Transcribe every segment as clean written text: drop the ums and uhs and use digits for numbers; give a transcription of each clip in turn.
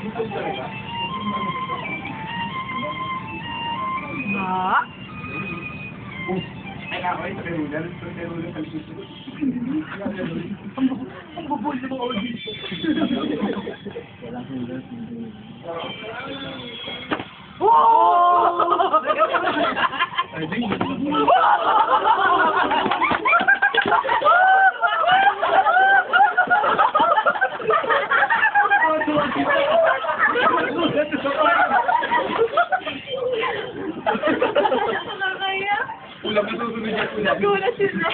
Ha? Ay, ako ay taga-ruler. Taga-ruler sa ang bubul sa mga audience. Ulang na susunod niya. Nagulat sila.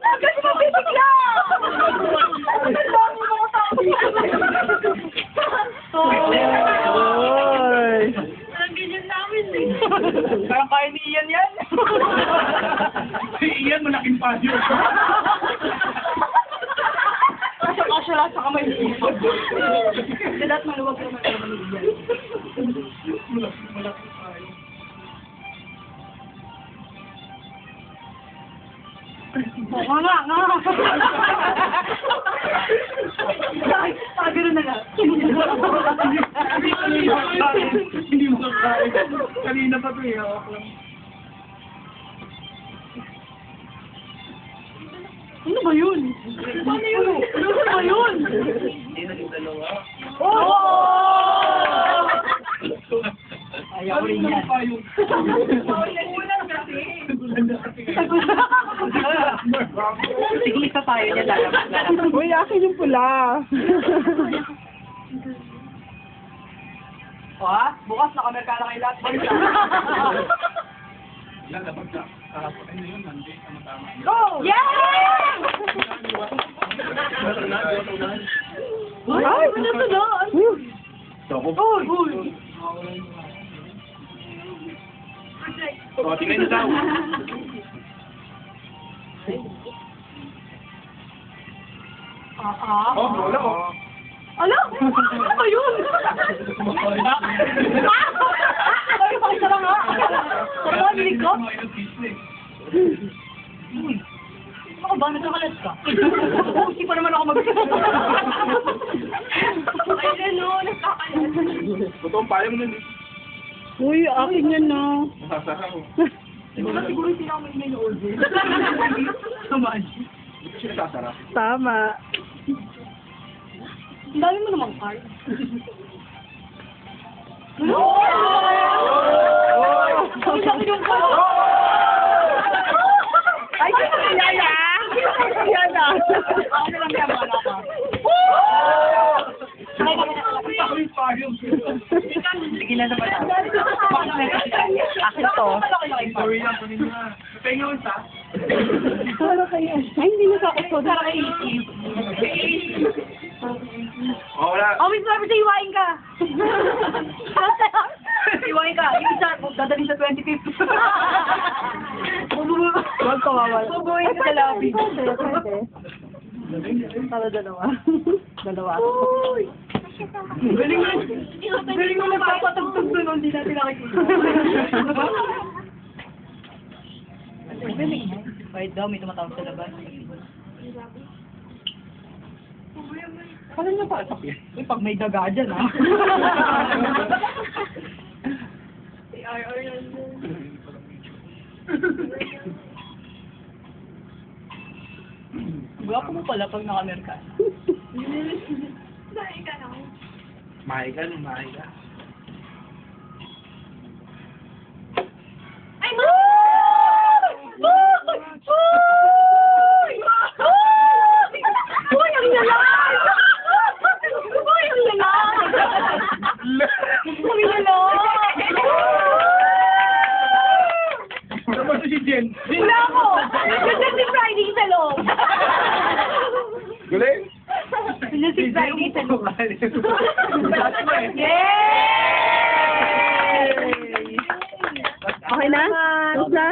Kasi mabibigla! Ang dami mga tao. Oy! Ang ganyan namin eh. Parang kaya ni Ian yan. Si Ian, malaking pasyo. Kasya lang sa kamay ni Ian. Kasi lahat maluwag naman naman ni Ian. Malaking pasyo. Oo nga. Gano'n na nga. Hindi mo kakain. Kanina pa ito eh. Hawak lang. Ano ba yun? Paano yun? Ano ba yun? Hindi naging dalawa. Oh! Ayaw ko rin yan. Nagulat kasi. Sige, isa tayo niya lalabas. Uy, akin yung pula. O ha? Bukas nakamerkala kayo lahat. Yan, dapat ka. Kahapon. Ano yun? Monday. Tama-tama. Go! Yeah! Ay, wala to na. Uy! O, tingnan niyo daw. Oh, wala ko. Ano? Ano ba yun? Ay, pakita lang ha. Ano ba, bilig ko? Ako ba, nagkakalat ka? Hindi pa naman ako mag-sasabi. Ay, gano'n. Nagkakalat. Totoong payang nun eh. Uy, akin yan na. Masasara ko. Siguro hindi na ako may order. Samaan. Hindi ko siya nasasara. Tama. Ang dami mo namang card. Ang laki yung card. Ay, yan na. Yan na. Ako na lang yan, wala ka. Ako yung payong. Sige na naman. Akin to. Sorry lang, kunin mo na. Pahinga ko sa. Para kaya. Ay, hindi na sa ako. Para kay Isip. Oh, wala. Oh, Miss Barbie, iwain ka. Iwain ka. Yung isa, dadalhin sa 25th. Huwag kawawa. Bubuhin ka sa lobby. Para dalawa. Dalawa. Galing mo nagpapatagtag doon, hindi natin nakikita. Wait daw, may tumatawag sa labas. Paano niya pa atak yan? Uy, pag may daga dyan, ha? Gwapo mo pala pag naka-Amerika. Dahil ka na. Mahiga, mahiga. Ay, Uy, ang lalaki! Uy, ang lalaki! Ang lalaki! Tapos si Jen. wala ko! Kasi si Friday sa loob. Galing? Si Friday sa loob. Yay! Okay na? Tapos na?